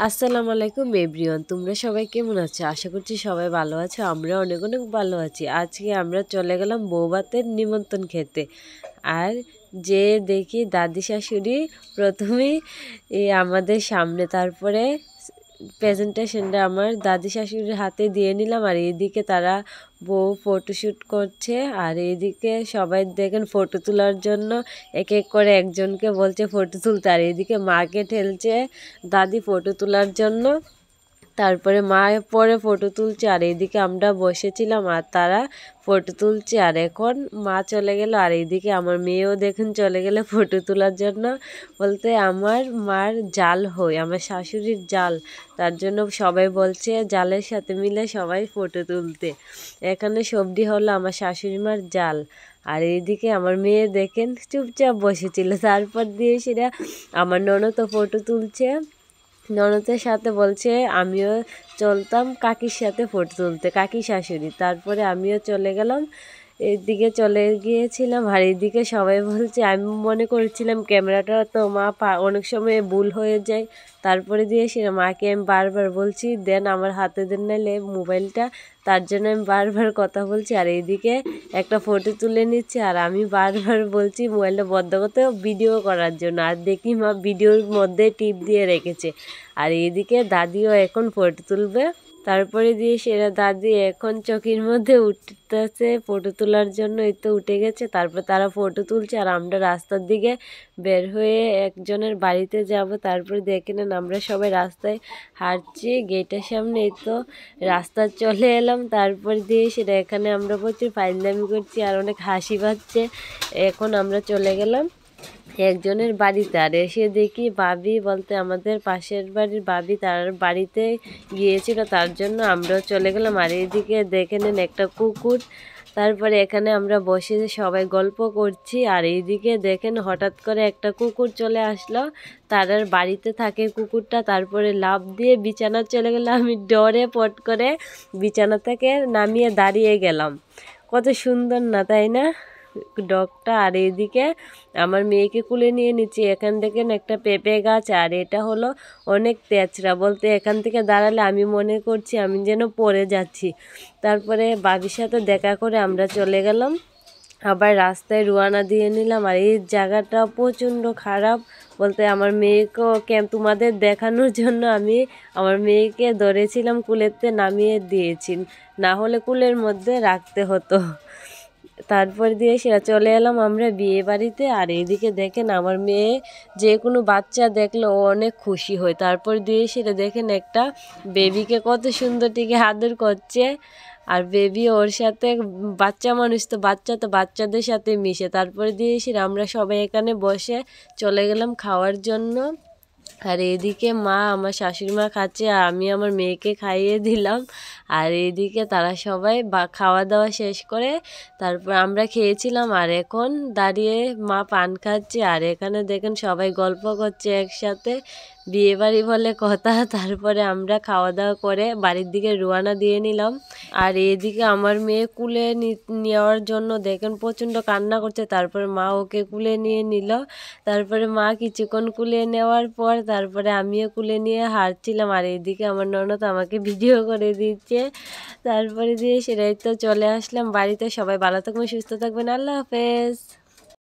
আসসালামু আলাইকুম এভরিওয়ান, তোমরা সবাই কেমন আছো? আশা করছি সবাই ভালো আছো। আমরা অনেক অনেক ভালো আছি। আজকে আমরা চলে গেলাম বৌভাতের নিমন্ত্রণ খেতে। আর যে দেখি দাদি শাশুড়ি প্রথমেই আমাদের সামনে, তারপরে প্রেজেন্টেশনটা আমার দাদি শাশুড়ির হাতে দিয়ে নিলাম। আর এইদিকে তারা বউ ফটোশ্যুট করছে, আর এইদিকে সবাই দেখেন ফটো তোলার জন্য এক এক করে একজনকে বলছে ফটো তুলতে। আর এইদিকে মাকে ঠেলছে দাদি ফটো তোলার জন্য। তারপরে মা পরে ফটো তুলছে, আর এইদিকে আমরা বসেছিলাম আর তারা ফটো তুলছে। আর এখন মা চলে গেল, আর এইদিকে আমার মেয়েও দেখুন চলে গেলে ফটো তোলার জন্য। বলতে আমার মার জাল হয়, আমার শাশুড়ির জাল, তার জন্য সবাই বলছে জালের সাথে মিলে সবাই ফটো তুলতে। এখানে সবজি হলো আমার শাশুড়ি মার জাল। আর এইদিকে আমার মেয়ে দেখেন চুপচাপ বসেছিল। তারপর দিয়ে সেটা আমার ননদও ফটো তুলছে। ননদের সাথে বলছে আমিও চলতাম কাকির সাথে ফটো তুলতে, কাকি শাশুড়ি। তারপরে আমিও চলে গেলাম, এইদিকে চলে গিয়েছিলাম। আর এইদিকে সবাই বলছে, আমি মনে করেছিলাম ক্যামেরাটা তো মা অনেক সময় ভুল হয়ে যায়। তারপরে দিয়ে সে মাকে আমি বারবার বলছি দেন আমার হাতে দেন, নাইলে মোবাইলটা, তার জন্য আমি বারবার কথা বলছি। আর এইদিকে একটা ফটো তুলে নিচ্ছে, আর আমি বারবার বলছি মোবাইলটা বন্ধ করতে, ভিডিও করার জন্য। আর দেখি মা ভিডিওর মধ্যে টিপ দিয়ে রেখেছে। আর এইদিকে দাদিও এখন ফটো তুলবে। তারপরে দিয়ে সেরা দাদি এখন চোখের মধ্যে উঠতেছে ফটো তোলার জন্য, এই তো উঠে গেছে। তারপর তারা ফটো তুলছে, আর আমরা রাস্তার দিকে বের হয়ে একজনের বাড়িতে যাব। তারপরে দেখে নেন আমরা সবাই রাস্তায় হাঁটছি, গেটের সামনে এই তো রাস্তা চলে এলাম। তারপর দিয়ে সেটা এখানে আমরা প্রচুর ফাইজলামি করছি আর অনেক হাসি পাচ্ছে। এখন আমরা চলে গেলাম একজনের বাড়িতে। আর এসে দেখি ভাবি, বলতে আমাদের পাশের বাড়ির ভাবি, তার বাড়িতে গিয়েছিল, তার জন্য আমরাও চলে গেলাম। আর এইদিকে দেখে নেন একটা কুকুর। তারপরে এখানে আমরা বসে সবাই গল্প করছি। আর এইদিকে দেখেন হঠাৎ করে একটা কুকুর চলে আসলো, তার বাড়িতে থাকে কুকুরটা। তারপরে লাফ দিয়ে বিছানা চলে গেল। আমি ডরে পট করে বিছানা থেকে নামিয়ে দাঁড়িয়ে গেলাম। কত সুন্দর না, তাই না ডগটা? আর এইদিকে আমার মেয়েকে কুলে নিয়ে নিচ্ছি। এখান থেকে একটা পেঁপে গাছ, আর এটা হলো অনেক তেঁচড়া, বলতে এখান থেকে দাঁড়ালে আমি মনে করছি আমি যেন পড়ে যাচ্ছি। তারপরে বাবির সাথে দেখা করে আমরা চলে গেলাম, আবার রাস্তায় রওনা দিয়ে নিলাম। আর এই জায়গাটা প্রচণ্ড খারাপ, বলতে আমার মেয়েকে তোমাদের দেখানোর জন্য আমি আমার মেয়েকে ধরেছিলাম, কুলেতে নামিয়ে দিয়েছি, না হলে কুলের মধ্যে রাখতে হতো। তারপর দিয়ে সেটা চলে এলাম আমরা বিয়ে বাড়িতে। আর এইদিকে দেখেন আমার মেয়ে যে কোনো বাচ্চা দেখলে ও অনেক খুশি হয়। তারপর দিয়ে সেটা দেখেন একটা বেবিকে কত সুন্দর টিকে আদর করছে, আর বেবি ওর সাথে, বাচ্চা মানুষ তো বাচ্চা তো বাচ্চাদের সাথে মিশে। তারপরে দিয়ে সেটা আমরা সবাই এখানে বসে চলে গেলাম খাওয়ার জন্য। আর এদিকে মা, আমার শাশুড়ি মা খাচ্ছে, আর আমি আমার মেয়েকে খাইয়ে দিলাম। আর এইদিকে তারা সবাই খাওয়া দাওয়া শেষ করে তারপর আমরা খেয়েছিলাম। আর এখন দাঁড়িয়ে মা পান খাচ্ছে, আর এখানে দেখেন সবাই গল্প করছে একসাথে, বিয়ে বাড়ি বলে কথা। তারপরে আমরা খাওয়া দাওয়া করে বাড়ির দিকে রওনা দিয়ে নিলাম। আর এদিকে আমার মেয়ে কুলে নেওয়ার জন্য দেখেন প্রচণ্ড কান্না করছে। তারপরে মা ওকে কুলে নিয়ে নিল। তারপরে মা কিছুক্ষণ কুলে নেওয়ার পর তারপরে আমিও কুলে নিয়ে হাঁটছিলাম। আর এইদিকে আমার ননদ আমাকে ভিডিও করে দিচ্ছে। তারপরে দিয়ে সেটাই তো চলে আসলাম বাড়িতে। সবাই ভালো থাকবেন, সুস্থ থাকবেন, আল্লাহ হাফেজ।